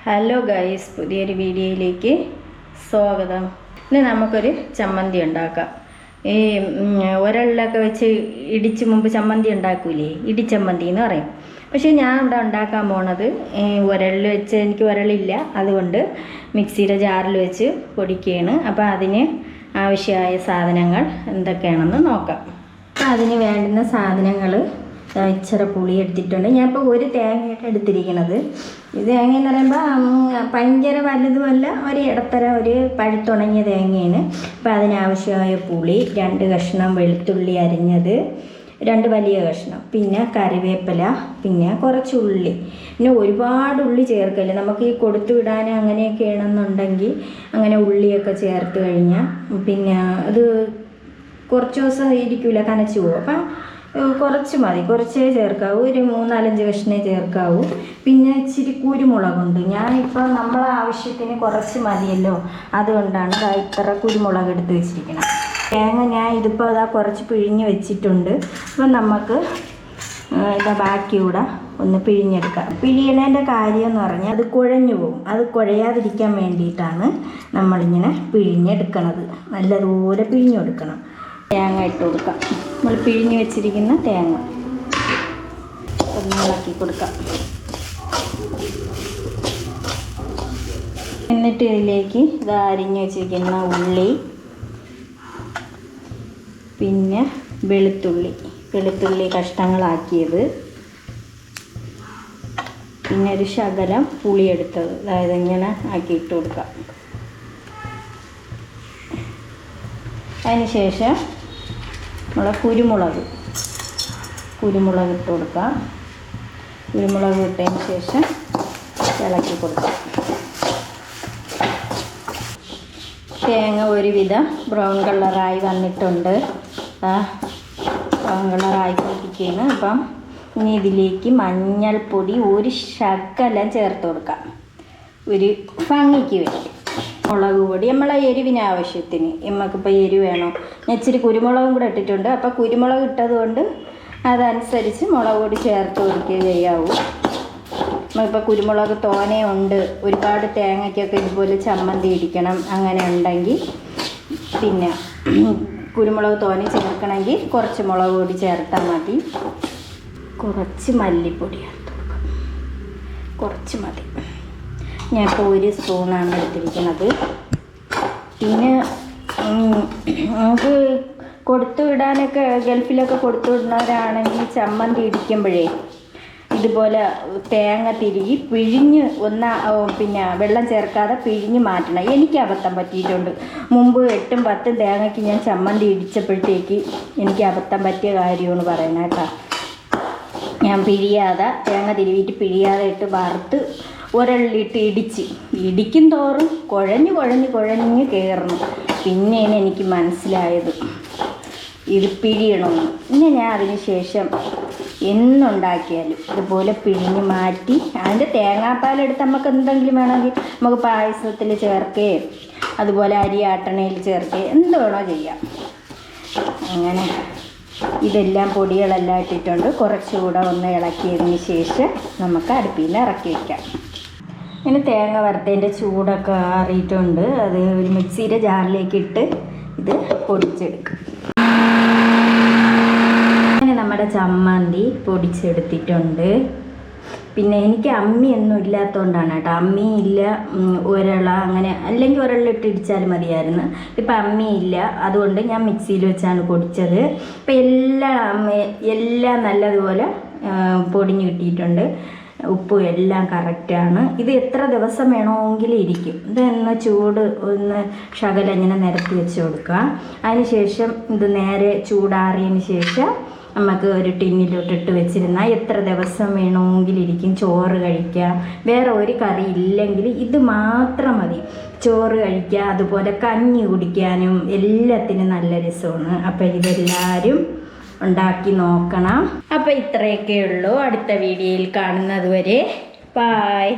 Hello guys, പുതിയൊരു വീഡിയോയിലേക്ക് സ്വാഗതം. ഇന്ന് നമുക്കൊരു ചമ്മന്തി ഉണ്ടാക്കാം. ഈ ഉരലിലൊക്കെ വെച്ച് ഇടിച്ച് മുമ്പ് ചമ്മന്തി ഉണ്ടാക്കൂലേ, ഇടിച്ചമ്മന്തി എന്ന് പറയും. പക്ഷേ ഞാൻ ഇവിടെ ഉണ്ടാക്കാൻ പോണത് ഉരലിൽ വെച്ച്, എനിക്ക് ഉരലില്ല, അതുകൊണ്ട് മിക്സിയുടെ ജാറിൽ വെച്ച് പൊടിക്കുകയാണ്. അപ്പോൾ അതിന് ആവശ്യമായ സാധനങ്ങൾ എന്തൊക്കെയാണെന്ന് നോക്കാം. അപ്പോൾ അതിന് വേണ്ടുന്ന സാധനങ്ങൾ ഇച്ചിരി പുളി എടുത്തിട്ടുണ്ട്. ഞാനിപ്പോൾ ഒരു തേങ്ങയാണ് എടുത്തിരിക്കുന്നത്. ഇത് തേങ്ങ എന്ന് പറയുമ്പോൾ ഭയങ്കര വലുതുമല്ല, ഒരു ഇടത്തരം, ഒരു പഴുത്തുണങ്ങിയ തേങ്ങയാണ്. അപ്പോൾ അതിനാവശ്യമായ പുളി, 2 കഷ്ണം വെളുത്തുള്ളി അരിഞ്ഞത്, 2 വലിയ കഷ്ണം, പിന്നെ കറിവേപ്പില, പിന്നെ കുറച്ച് ഉള്ളി. പിന്നെ ഒരുപാട് ഉള്ളി ചേർക്കില്ല, നമുക്ക് ഈ കൊടുത്തു വിടാൻ അങ്ങനെയൊക്കെ ആണെന്നുണ്ടെങ്കിൽ അങ്ങനെ ഉള്ളിയൊക്കെ ചേർത്ത് കഴിഞ്ഞാൽ പിന്നെ അത് കുറച്ച് ദിവസം ഇരിക്കില്ല, കനച്ചു പോകും. അപ്പം കുറച്ച് മതി, കുറച്ചേ ചേർക്കാവൂ, ഒരു 3-4 കഷ്ണേ ചേർക്കാവൂ. പിന്നെ ഇച്ചിരി കുരുമുളകുണ്ട്. ഞാനിപ്പോൾ നമ്മളെ ആവശ്യത്തിന് കുറച്ച് മതിയല്ലോ, അതുകൊണ്ടാണ് ഇത്ര കുരുമുളക് എടുത്ത് വെച്ചിരിക്കണം. തേങ്ങ ഞാൻ ഇതിപ്പോൾ കുറച്ച് പിഴിഞ്ഞ് വെച്ചിട്ടുണ്ട്. അപ്പം നമുക്ക് ബാക്കി കൂടെ ഒന്ന് പിഴിഞ്ഞെടുക്കാം. പിഴിയണേൻ്റെ കാര്യം എന്ന് പറഞ്ഞാൽ അത് കുഴഞ്ഞു പോകും. അത് കുഴയാതിരിക്കാൻ വേണ്ടിയിട്ടാണ് നമ്മളിങ്ങനെ പിഴിഞ്ഞെടുക്കണത്. നല്ലതുപോലെ പിഴിഞ്ഞെടുക്കണം. തേങ്ങ ഇട്ട് കൊടുക്കാം. നമ്മൾ പിഴിഞ്ഞ് വെച്ചിരിക്കുന്ന തേങ്ങ ഒന്ന് ഇളക്കി കൊടുക്കാം. എന്നിട്ട് ഇതിലേക്ക് അരിഞ്ഞ് വെച്ചിരിക്കുന്ന ഉള്ളി, പിന്നെ വെളുത്തുള്ളി കഷ്ണങ്ങളാക്കിയത്, പിന്നെ ഒരു ശകലം പുളിയെടുത്തത്, അതായത് ഇങ്ങനെ ആക്കിയിട്ട് കൊടുക്കാം. അതിന് ശേഷം നമ്മൾ കുരുമുളക് ഇട്ട് കൊടുക്കാം. കുരുമുളക് ഇട്ടതിന് ശേഷം ഇളക്കി കൊടുക്കാം. തേങ്ങ ഒരുവിധം ബ്രൗൺ കളറായി വന്നിട്ടുണ്ട്. ബ്രൗൺ കളറായി കൊണ്ടിരിക്കുകയാണ്. അപ്പം ഇനി ഇതിലേക്ക് മഞ്ഞൾപ്പൊടി ഒരു ശകലം ചേർത്ത് കൊടുക്കാം, ഒരു ഭംഗിക്ക് വേണ്ടി. മുളക് പൊടി നമ്മളെ എരിവിന് ആവശ്യത്തിന്, നമുക്കിപ്പോൾ എരിവ് വേണോ, ഞാൻ ഇച്ചിരി കുരുമുളകും കൂടെ ഇട്ടിട്ടുണ്ട്. അപ്പോൾ കുരുമുളക് ഇട്ടത് കൊണ്ട് അതനുസരിച്ച് മുളക് പൊടി ചേർത്ത് കൊടുക്കുക ചെയ്യാവൂ. നമുക്കിപ്പോൾ കുരുമുളക് തോനെ ഉണ്ട്, ഒരുപാട് തേങ്ങയ്ക്കൊക്കെ ഇതുപോലെ ചമ്മന്തി ഇടിക്കണം, അങ്ങനെ ഉണ്ടെങ്കിൽ പിന്നെ കുരുമുളക് തോനെ ചേർക്കണമെങ്കിൽ കുറച്ച് മുളക് പൊടി ചേർത്താൽ മതി. കുറച്ച് മല്ലിപ്പൊടി ചേർത്ത് കൊടുക്കാം, കുറച്ച് മതി. ഞാൻ ഇപ്പോൾ 1 സ്പൂണാണ് എടുത്തിരിക്കുന്നത്. പിന്നെ നമുക്ക് കൊടുത്തു വിടാനൊക്കെ, ഗൾഫിലൊക്കെ കൊടുത്തു വിടുന്നവരാണെങ്കിൽ ചമ്മന്തി ഇടിക്കുമ്പോഴേ ഇതുപോലെ തേങ്ങ തിരികി പിഴിഞ്ഞ് പിന്നെ വെള്ളം ചേർക്കാതെ പിഴിഞ്ഞ് മാറ്റണം. എനിക്ക് അബദ്ധം പറ്റിയിട്ടുണ്ട്. മുമ്പ് 8-10 തേങ്ങയ്ക്ക് ഞാൻ ചമ്മന്തി ഇടിച്ചപ്പോഴത്തേക്ക് എനിക്ക് അബദ്ധം പറ്റിയ കാര്യമാണ് പറയുന്നത് കേട്ടോ. ഞാൻ തേങ്ങ തിരുവിയിട്ട് പിഴിയാതെ ഇട്ട് വറുത്ത് ഉരലിട്ട് ഇടിക്കും തോറും കുഴഞ്ഞ് കയറുന്നു. പിന്നെയാണ് എനിക്ക് മനസ്സിലായത് ഇത് പിഴിയണമെന്ന്. പിന്നെ ഞാൻ അതിന് ശേഷം എന്നുണ്ടാക്കിയാലും ഇതുപോലെ പിഴിഞ്ഞ് മാറ്റി അതിൻ്റെ തേങ്ങാപ്പാലെടുത്ത് നമുക്ക് എന്തെങ്കിലും വേണമെങ്കിൽ നമുക്ക് പായസത്തിൽ ചേർക്കുകയും അതുപോലെ അരിയാട്ടണയിൽ ചേർക്കുകയും എന്ത് വേണോ ചെയ്യാം. അങ്ങനെ ഇതെല്ലാം പൊടികളെല്ലാം ഇട്ടിട്ടുണ്ട്. കുറച്ചുകൂടെ ഒന്ന് ഇളക്കിയതിന് ശേഷം നമുക്ക് അടുപ്പിൽ നിന്ന് ഇറക്കി വയ്ക്കാം. ഇങ്ങനെ തേങ്ങ വറുത്തതിൻ്റെ ചൂടൊക്കെ ആറിയിട്ടുണ്ട്. അത് ഒരു മിക്സിയുടെ ജാറിലേക്ക് ഇട്ട് ഇത് പൊടിച്ചെടുക്കും. അങ്ങനെ നമ്മുടെ ചമ്മന്തി പൊടിച്ചെടുത്തിട്ടുണ്ട്. പിന്നെ എനിക്ക് അമ്മിയൊന്നും ഇല്ലാത്തതുകൊണ്ടാണ് കേട്ടോ, അമ്മിയില്ല, അങ്ങനെ, അല്ലെങ്കിൽ ഉരലിട്ട് ഇടിച്ചാലും മതിയായിരുന്നു. ഇപ്പം അമ്മിയില്ല, അതുകൊണ്ട് ഞാൻ മിക്സിയിൽ വെച്ചാണ് പൊടിച്ചത്. ഇപ്പം എല്ലാം നല്ലതുപോലെ പൊടിഞ്ഞ് കിട്ടിയിട്ടുണ്ട്. ഉപ്പും എല്ലാം കറക്റ്റാണ്. ഇത് എത്ര ദിവസം വേണമെങ്കിലും ഇരിക്കും. ഇതൊന്ന് ഒന്ന് ശകലം ഇങ്ങനെ നിരത്തി വെച്ച് കൊടുക്കുക. അതിന് ശേഷം ഇത് നേരെ ചൂടാറിയതിന് ശേഷം നമുക്ക് ഒരു ടിന്നിലോട്ടിട്ട് വെച്ചിരുന്നാൽ എത്ര ദിവസം വേണമെങ്കിലും ഇരിക്കും. ചോറ് കഴിക്കുക, വേറെ ഒരു കറി ഇല്ലെങ്കിൽ ഇത് മാത്രം മതി. ചോറ് കഴിക്കുക, അതുപോലെ കഞ്ഞി കുടിക്കാനും എല്ലാത്തിനും നല്ല രസമാണ്. അപ്പം ഇതെല്ലാവരും ഉണ്ടാക്കി നോക്കണം. അപ്പോൾ ഇത്രയൊക്കെ ഉള്ളൂ. അടുത്ത വീഡിയോയിൽ കാണുന്നത് വരെ ബായ്.